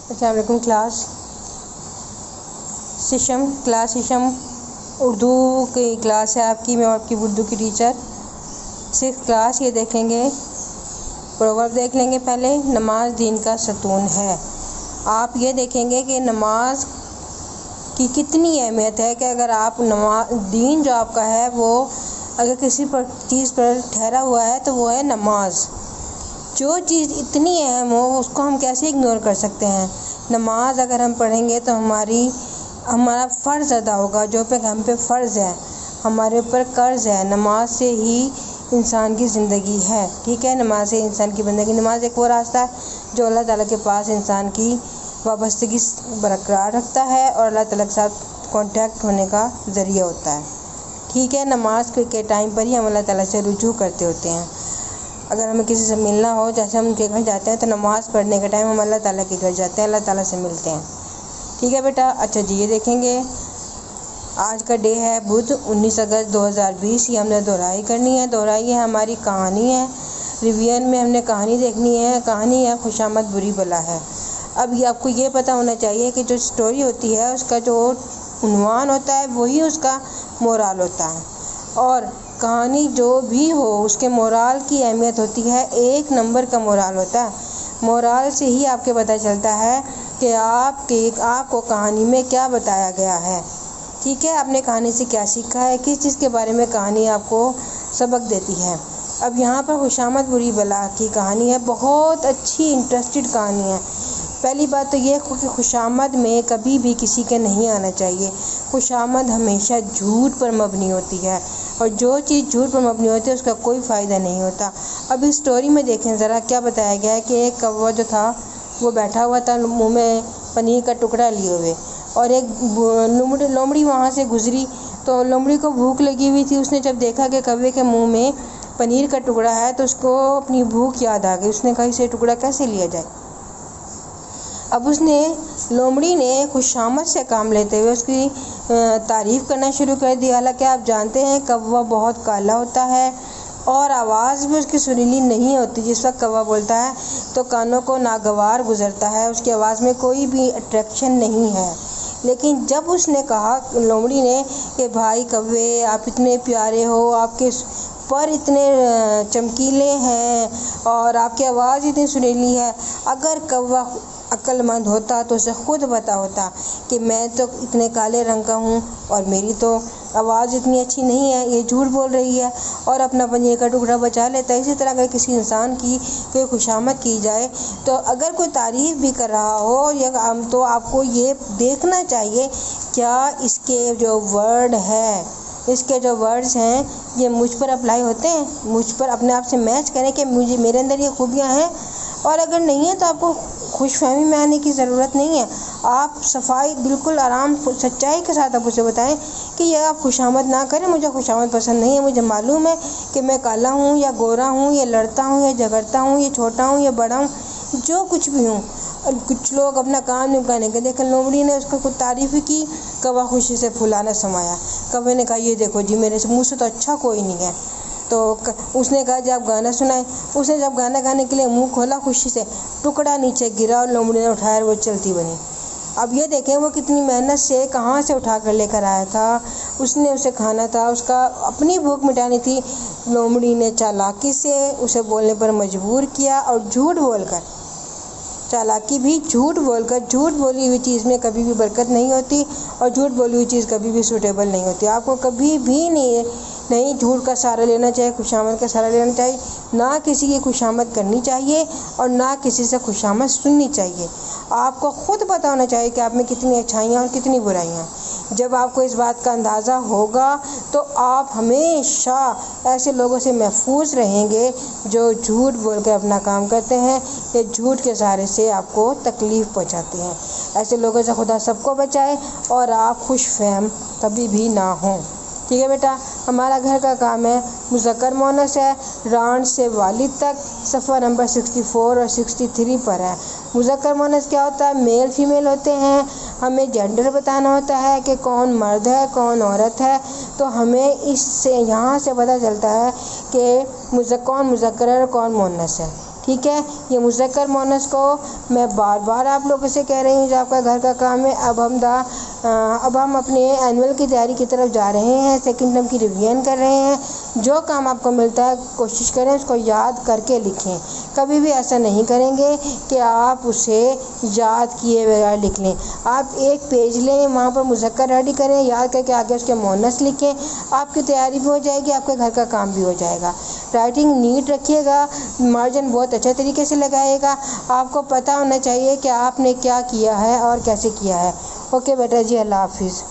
السلام علیکم کلاس سیشم اردو کی کلاس ہے آپ کی. میں آپ کی اردو کی ٹیچر. صرف کلاس یہ دیکھیں گے، پروورب دیکھ لیں گے پہلے. نماز دین کا ستون ہے. آپ یہ دیکھیں گے کہ نماز کی کتنی اہمیت ہے کہ اگر آپ دین جو آپ کا ہے وہ اگر کسی چیز پر ٹھہرا ہوا ہے تو وہ ہے نماز. جو چیز اتنی اہم ہو اس کو ہم کیسے اگنور کر سکتے ہیں؟ نماز اگر ہم پڑھیں گے تو ہمارا فرض ادا ہوگا. جو ہم پہ فرض ہے، ہمارے اوپر قرض ہے. نماز سے ہی انسان کی زندگی ہے. ٹھیک ہے، نماز سے انسان کی زندگی. نماز ایک وہ راستہ ہے جو اللہ تعالیٰ کے پاس انسان کی وابستگی برقرار رکھتا ہے اور اللہ تعالیٰ کے ساتھ کانٹیکٹ ہونے کا ذریعہ ہوتا ہے. ٹھیک ہے، نماز کے ٹائم پر ہی ہم اللہ تعالیٰ سے رجوع کرتے ہوتے ہیں. اگر ہمیں کسی سے ملنا ہو، جیسے ہم ان کے گھر جاتے ہیں تو نماز پڑھنے کے ٹائم ہم اللہ تعالیٰ کے گھر جاتے ہیں، اللہ تعالیٰ سے ملتے ہیں. ٹھیک ہے بیٹا. اچھا جی، یہ دیکھیں گے آج کا ڈے ہے بدھ 19 اگست 2020. یہ ہم نے دہرائی کرنی ہے. دہرائی ہے ہماری کہانی ہے. ریویژن میں ہم نے کہانی دیکھنی ہے. کہانی ہے خوشامد بری بلا ہے. اب یہ آپ کو یہ پتہ ہونا چاہیے کہ جو سٹوری ہوتی ہے اس کا جو عنوان ہوتا ہے وہی اس کا مورال ہوتا ہے، اور کہانی جو بھی ہو اس کے مورال کی اہمیت ہوتی ہے. 1 نمبر کا مورال ہوتا ہے. مورال سے ہی آپ کے پتہ چلتا ہے کہ آپ کو کہانی میں کیا بتایا گیا ہے. ٹھیک ہے، آپ نے کہانی سے کیا سیکھا ہے، کس چیز کے بارے میں کہانی آپ کو سبق دیتی ہے. اب یہاں پر خوشامد بری بلا کی کہانی ہے. بہت اچھی انٹرسٹڈ کہانی ہے. پہلی بات تو یہ کہ خوشامد میں کبھی بھی کسی کے نہیں آنا چاہیے. خوشامد ہمیشہ جھوٹ پر مبنی ہوتی ہے، اور جو چیز جھوٹ پر مبنی ہوتی ہے اس کا کوئی فائدہ نہیں ہوتا. اب اس سٹوری میں دیکھیں ذرا کیا بتایا گیا ہے کہ ایک کوا جو تھا وہ بیٹھا ہوا تھا منہ میں پنیر کا ٹکڑا لیے ہوئے، اور ایک لومڑی وہاں سے گزری تو لومڑی کو بھوک لگی ہوئی تھی. اس نے جب دیکھا کہ کوے کے منہ میں پنیر کا ٹکڑا ہے تو اس کو اپنی بھوک یاد آ گئی. اس نے کہا اسے ٹکڑا کیسے لیا جائے. اب لومڑی نے خوشامد سے کام لیتے ہوئے اس کی تعریف کرنا شروع کر دی. حالانکہ آپ جانتے ہیں کوا بہت کالا ہوتا ہے اور آواز بھی اس کی سریلی نہیں ہوتی. جس وقت کوا بولتا ہے تو کانوں کو ناگوار گزرتا ہے، اس کی آواز میں کوئی بھی اٹریکشن نہیں ہے. لیکن جب اس نے کہا لومڑی نے کہ بھائی کوے آپ اتنے پیارے ہو، آپ کے پر اتنے چمکیلے ہیں اور آپ کی آواز اتنی سریلی ہے، اگر کوا عقل مند ہوتا تو اسے خود پتا ہوتا کہ میں تو اتنے کالے رنگ کا ہوں اور میری تو آواز اتنی اچھی نہیں ہے، یہ جھوٹ بول رہی ہے، اور اپنا پنیر کا ٹکڑا بچا لیتا ہے. اسی طرح اگر کسی انسان کی کوئی خوشامد کی جائے تو اگر کوئی تعریف بھی کر رہا ہو تو آپ کو یہ دیکھنا چاہیے کیا اس کے جو ورڈ ہے، اس کے جو ورڈز ہیں یہ مجھ پر اپلائی ہوتے ہیں، مجھ پر اپنے آپ سے میچ کریں کہ میرے اندر یہ خوبیاں ہیں. اور اگر نہیں ہے تو آپ کو خوش فہمی میں آنے کی ضرورت نہیں ہے. آپ صفائی بالکل آرام سچائی کے ساتھ آپ اسے بتائیں کہ یہ آپ خوشامد نہ کریں، مجھے خوشامد پسند نہیں ہے. مجھے معلوم ہے کہ میں کالا ہوں یا گورا ہوں یا لڑتا ہوں یا جھگڑتا ہوں یا چھوٹا ہوں یا بڑا ہوں، جو کچھ بھی ہوں. کچھ لوگ اپنا کام نمٹانے کے دیکھیں لومڑی نے اس کو کچھ تعریف کی، کوا خوشی سے پھولانا سمایا. کوے نے کہا یہ دیکھو جی میرے منہ سے تو اچھا کوئی نہیں ہے. تو اس نے کہا جب گانا سنائے. اس نے جب گانا گانے کے لیے منہ کھولا خوشی سے ٹکڑا نیچے گرا اور لومڑی نے اٹھایا اور وہ چلتی بنی. اب یہ دیکھیں وہ کتنی محنت سے کہاں سے اٹھا کر لے کر آیا تھا. اس نے اسے کھانا تھا، اس کا اپنی بھوک مٹانی تھی. لومڑی نے چالاکی سے اسے بولنے پر مجبور کیا اور جھوٹ بول کر، چالاکی بھی جھوٹ بولی ہوئی چیز میں کبھی بھی برکت نہیں ہوتی، اور جھوٹ بولی ہوئی چیز کبھی بھی سوٹیبل نہیں ہوتی. آپ کو کبھی بھی نہیں جھوٹ کا سہارا لینا چاہیے، خوشامد کا سہارا لینا چاہیے. نہ کسی کی خوشامد کرنی چاہیے اور نہ کسی سے خوشامد سننی چاہیے. آپ کو خود پتہ ہونا چاہیے کہ آپ میں کتنی اچھائیاں اور کتنی برائیاں. جب آپ کو اس بات کا اندازہ ہوگا تو آپ ہمیشہ ایسے لوگوں سے محفوظ رہیں گے جو جھوٹ بول کے اپنا کام کرتے ہیں یا جھوٹ کے سہارے سے آپ کو تکلیف پہنچاتے ہیں. ایسے لوگوں سے خدا سب کو بچائے اور آپ خوش فہم کبھی بھی نہ ہوں. ٹھیک ہے بیٹا. ہمارا گھر کا کام ہے مذکر مؤنث ہے، رانڈ سے والد تک، صفحہ نمبر 64 اور 63 پر ہے. مذکر مؤنث کیا ہوتا ہے؟ میل فیمیل ہوتے ہیں. ہمیں جینڈر بتانا ہوتا ہے کہ کون مرد ہے کون عورت ہے. تو ہمیں اس سے یہاں سے پتہ چلتا ہے کہ کون مذکر ہے اور کون مؤنث ہے. ٹھیک ہے، یہ مذکر مؤنث کو میں بار بار آپ لوگوں سے کہہ رہی ہوں جو آپ کا گھر کا کام ہے۔ اب ہم اپنے اینول کی تیاری کی طرف جا رہے ہیں، سیکنڈ ٹرم کی ریویژن کر رہے ہیں۔ جو کام آپ کو ملتا ہے کوشش کریں اس کو یاد کر کے لکھیں، کبھی بھی ایسا نہیں کریں گے کہ آپ اسے یاد کیے بغیر لکھ لیں۔ آپ ایک پیج لیں، وہاں پر مذکر ریڈی کریں، یاد کر کے آگے اس کے مؤنث لکھیں، آپ کی تیاری بھی ہو جائے گی، آپ کے گھر کا کام بھی ہو جائے گا۔ رائٹنگ نیٹ رکھیے گا، مارجن بہت اچھے طریقے سے لگائے گا، آپ کو پتہ ہونا چاہیے کہ آپ نے کیا کیا ہے اور کیسے کیا ہے۔ اوکے بیٹا جی، اللہ حافظ۔